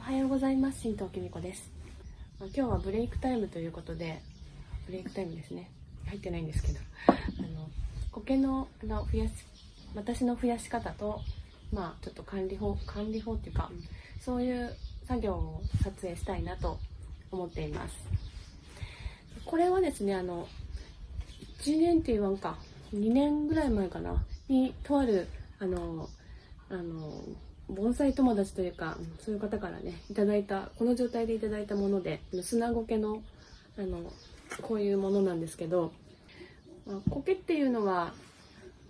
はようございます。新藤きみこです。今日はブレイクタイムということで、ブレイクタイムですね。入ってないんですけど、苔の私の増やし方と、ちょっと管理法っていうか、そういう作業を撮影したいなと思っています。これはですね、1年って言わんか、2年ぐらい前かなに、とある盆栽友達というか、そういう方からね、この状態でいただいたもので、砂苔のこういうものなんですけど、苔っていうのは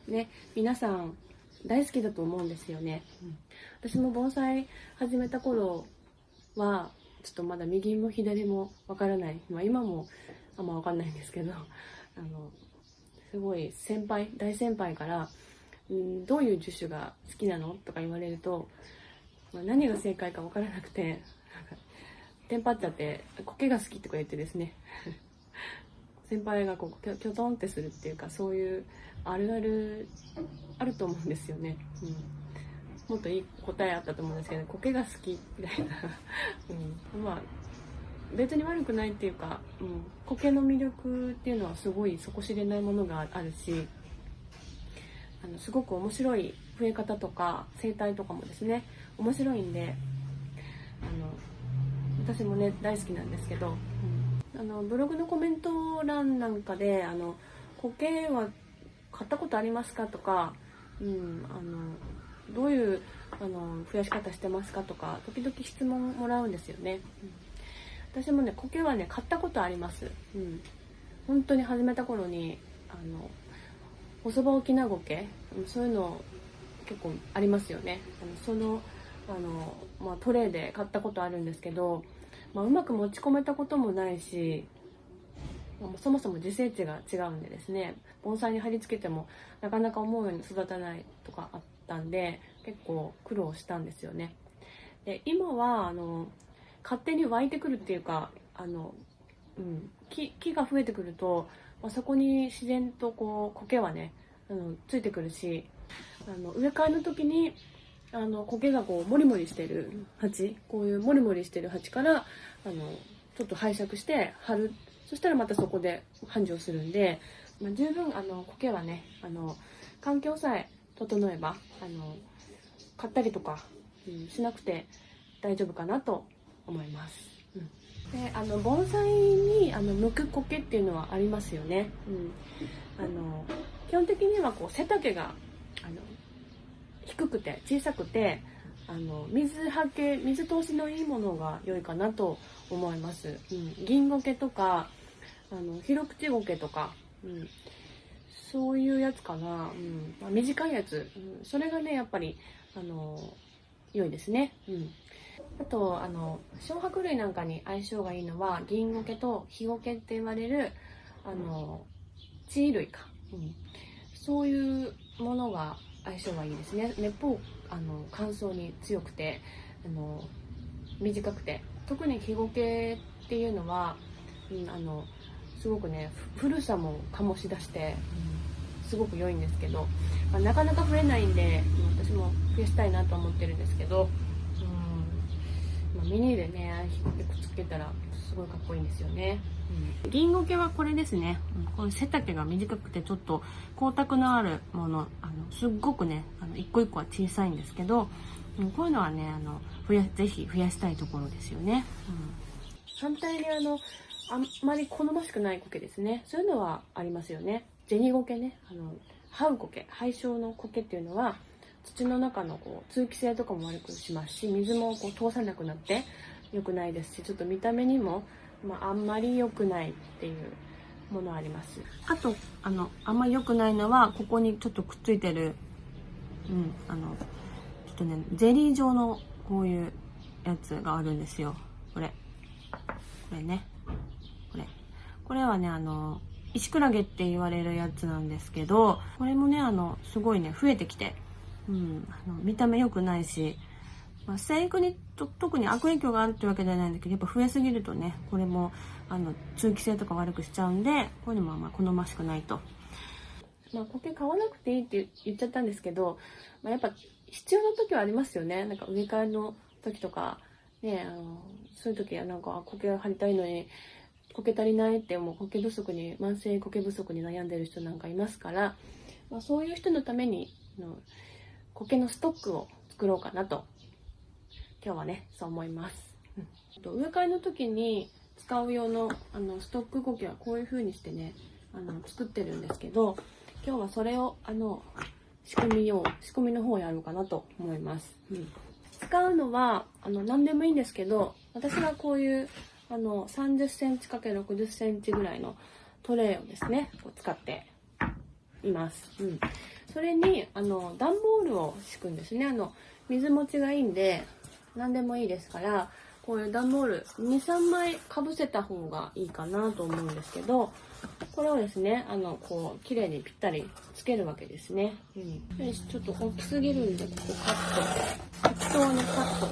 ね、皆さん大好きだと思うんですよね。私も盆栽始めた頃はちょっとまだ右も左もわからない、今もあんまわかんないんですけど、すごい大先輩からどういう樹種が好きなのとか言われると、何が正解か分からなくて、テンパっちゃって、苔が好きとか言ってですね先輩がキョトンってするっていうか、そういうあると思うんですよね。もっといい答えあったと思うんですけど、苔が好きみたいな別に悪くないっていうか、苔の魅力っていうのはすごい底知れないものがあるし、すごく面白い増え方とか生態とかもですね、面白いんで、私もね大好きなんですけど、ブログのコメント欄なんかで苔は買ったことありますかとか、どういう増やし方してますかとか時々質問もらうんですよね。私もね苔はね買ったことあります。本当に始めた頃に細葉沖縄苔、そういうの結構ありますよね。トレイで買ったことあるんですけど、うまく持ち込めたこともないし、そもそも自生地が違うんでですね、盆栽に貼り付けてもなかなか思うように育たないとかあったんで、結構苦労したんですよね。で今は勝手に湧いてくるっていうか、木が増えてくると、そこに自然と苔はねついてくるし、植え替えの時に苔がモリモリしてる鉢、こういうモリモリしてる鉢からちょっと拝借して貼る。そしたらまたそこで繁盛するんで、十分苔はね環境さえ整えば買ったりとか、しなくて大丈夫かなと思います。で盆栽に向く苔っていうのはありますよね。基本的には背丈が低くて小さくて水通しのいいものが良いかなと思います。銀苔とか広口苔とか、そういうやつかな。短いやつ、それがねやっぱり良いですね。あと小白類なんかに相性がいいのは銀苔とヒゴケって言われる地衣類か、そういうものが相性がいいですね。根っぽ乾燥に強くて短くて、特にヒゴケっていうのは、すごくね古さも醸し出して、すごく良いんですけど、なかなか増えないんで私も増やしたいなと思ってるんですけど、ミニでねヒゴケくっつけたらすごいかっこいいんですよね。銀苔はこれですね。この背丈が短くてちょっと光沢のあるもの、すっごくね一個一個は小さいんですけど、こういうのはねぜひ増やしたいところですよね。反対にあんまり好ましくない苔ですね。そういうのはありますよね。銭苔ね、廃椒の苔っていうのは土の中の通気性とかも悪くしますし、水も通さなくなって良くないですし、ちょっと見た目にもあんまり良くないっていうものあります。あとあんまり良くないのはここにちょっとくっついてるちょっとねゼリー状のこういうやつがあるんですよ。これね、これはね石クラゲって言われるやつなんですけど、これもねすごいね増えてきて、見た目良くないし、生育に特に悪影響があるってわけじゃないんだけど、やっぱ増えすぎるとねこれも通気性とか悪くしちゃうんで、こういうのもあんま好ましくないと。苔買わなくていいって言っちゃったんですけど、やっぱ必要な時はありますよね。なんか植え替えの時とかね、そういう時はなんか苔が張りたいのに苔足りないってもう慢性苔不足に悩んでる人なんかいますから、そういう人のために苔のストックを作ろうかなと今日はねそう思います。植え替えの時に使う用のストック苔はこういう風にしてね作ってるんですけど、今日はそれを仕組みの方をやろうかなと思います。使うのは何でもいいんですけど、私はこういう30センチ ×60 センチぐらいのトレイをですねこう使っています。それに段ボールを敷くんですね。水持ちがいいんで何でもいいですから、こういう段ボール 2,3 枚かぶせた方がいいかなと思うんですけど、これをですねこう綺麗にぴったりつけるわけですね。よし、ちょっと大きすぎるんでここカット、適当にカット。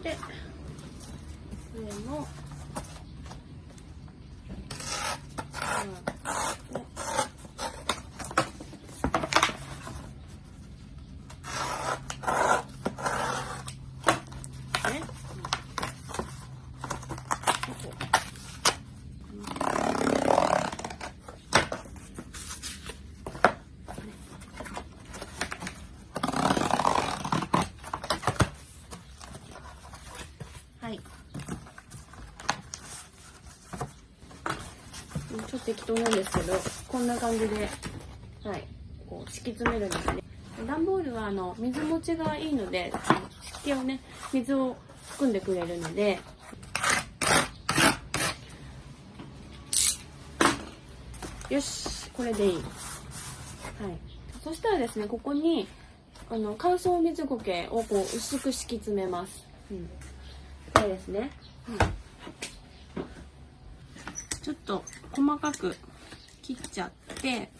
で、これもちょっと適当なんですけど、こんな感じで、こう敷き詰めるんですね。段ボールは水持ちがいいので、湿気をね、水を含んでくれるので、よし、これでいい。そしたらですね、ここに乾燥水苔をこう薄く敷き詰めます。これですね。ちょっと細かく切っちゃって、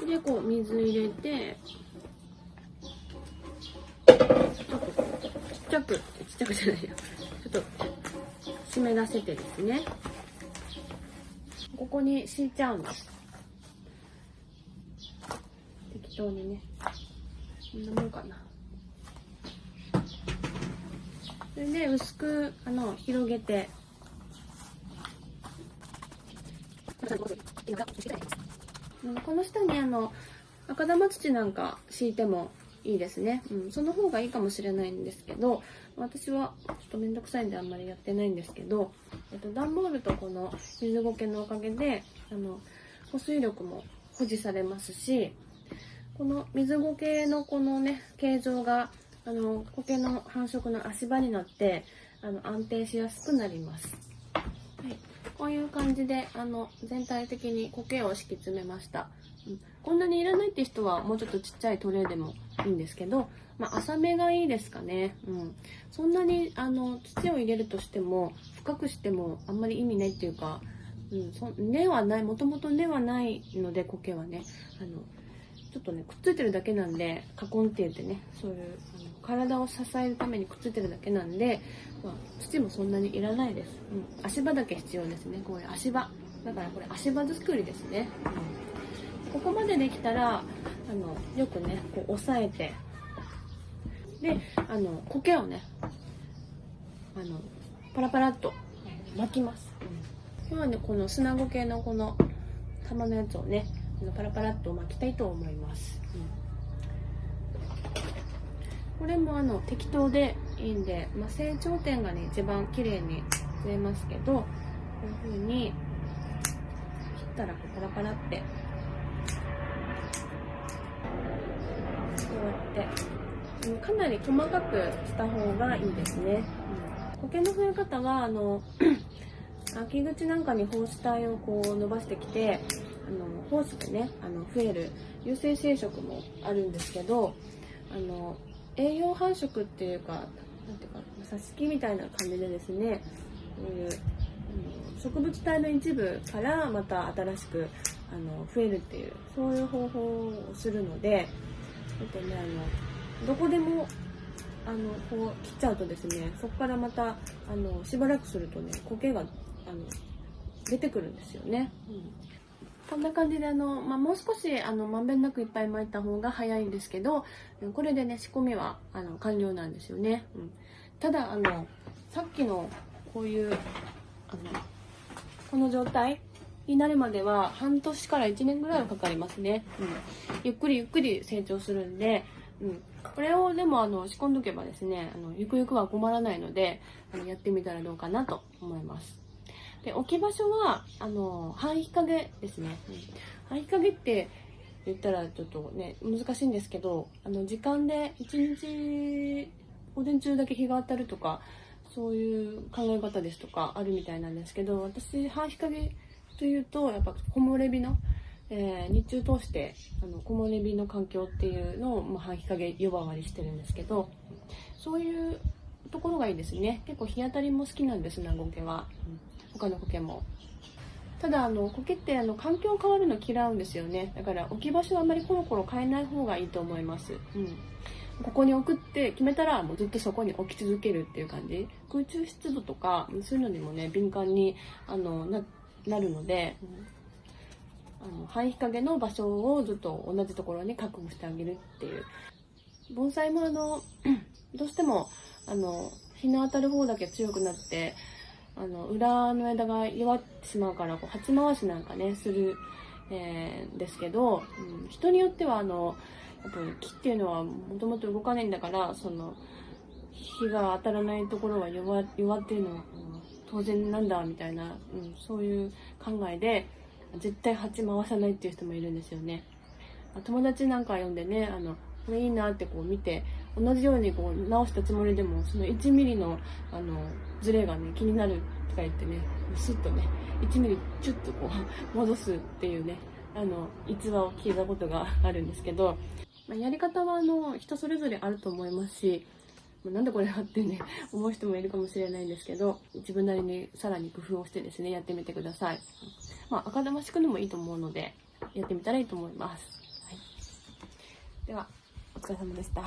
でこう水入れて、ちょっとちっちゃくじゃないや、ちょっと湿らせてですね、ここに敷いちゃうんです。適当にね、こんなもんかな。それで薄く広げて、この下に赤玉土なんか敷いてもいいですね。その方がいいかもしれないんですけど、私はちょっとめんどくさいんであんまりやってないんですけど、段ボールとこの水苔のおかげで保水力も保持されますし、この水苔のこのね形状が苔の繁殖の足場になって安定しやすくなります。こういう感じで全体的に苔を敷き詰めました。こんなにいらないって人はもうちょっとちっちゃいトレイでもいいんですけど、浅めがいいですかね。そんなに土を入れるとしても深くしてもあんまり意味ないっていうか、根はない、もともと根はないので、苔はねちょっとねくっついてるだけなんで、カコンって言ってね、そういう体を支えるためにくっついてるだけなんで、土もそんなにいらないです。足場だけ必要ですね。こういう足場だから、これ足場作りですね。ここまでできたらよくねこう押さえて、で苔をねパラパラっと巻きます。今日はねこの砂苔のこの玉のやつをねパラパラっと巻きたいと思います。これも適当でいいんで、成長点がね一番綺麗に出れますけど、こういう風に切ったらこうパラパラってこうやってかなり細かくした方がいいですね。苔の増え方は秋口なんかに胞子体をこう伸ばしてきて胞子でね増える有性生殖もあるんですけど、栄養繁殖っていうか、なんていうか挿し木みたいな感じでですね、こういう植物体の一部からまた新しく増えるっていう、そういう方法をするので、どこでもこう切っちゃうとですね、そこからまたしばらくするとね、苔が出てくるんですよね。こんな感じでもう少しまんべんなくいっぱい巻いた方が早いんですけど、これでね仕込みは完了なんですよね。たださっきのこういうこの状態になるまでは半年から1年ぐらいはかかりますね。ゆっくりゆっくり成長するんで、これをでも仕込んどけばですね、ゆくゆくは困らないのでやってみたらどうかなと思います。で、置き場所は半日陰ですね。半日陰って言ったらちょっとね難しいんですけど、時間で1日午前中だけ日が当たるとか、そういう考え方ですとかあるみたいなんですけど、私半日陰というとやっぱ木漏れ日の、日中通して木漏れ日の環境っていうのを、半日陰呼ばわりしてるんですけど、そういうところがいいですね。結構日当たりも好きなんです、ナゴケは。他の苔も。ただ苔って環境変わるの嫌うんですよね。だから置き場所はあまりコロコロ変えない方がいいと思います。ここに置くって決めたらもうずっとそこに置き続けるっていう感じ。空中湿度とかそういうのにもね敏感になるので、半日陰の場所をずっと同じところに確保してあげるっていう。盆栽もどうしても日の当たる方だけ強くなって裏の枝が弱ってしまうから鉢回しなんかねするんですけど、人によってはやっぱり木っていうのはもともと動かないんだから、日が当たらないところは弱っていうのは当然なんだみたいな、そういう考えで絶対鉢回さないっていう人もいるんですよね。友達なんか読んでねこれいいなって見て同じように直したつもりでもその1ミリのズレがね気になるとか言ってねスッとね1ミリチュッと戻すっていうね逸話を聞いたことがあるんですけど、やり方は人それぞれあると思いますし、なんでこれだってね思う人もいるかもしれないんですけど、自分なりにさらに工夫をしてですねやってみてください。赤玉敷くのもいいと思うのでやってみたらいいと思います。ではお疲れ様でした。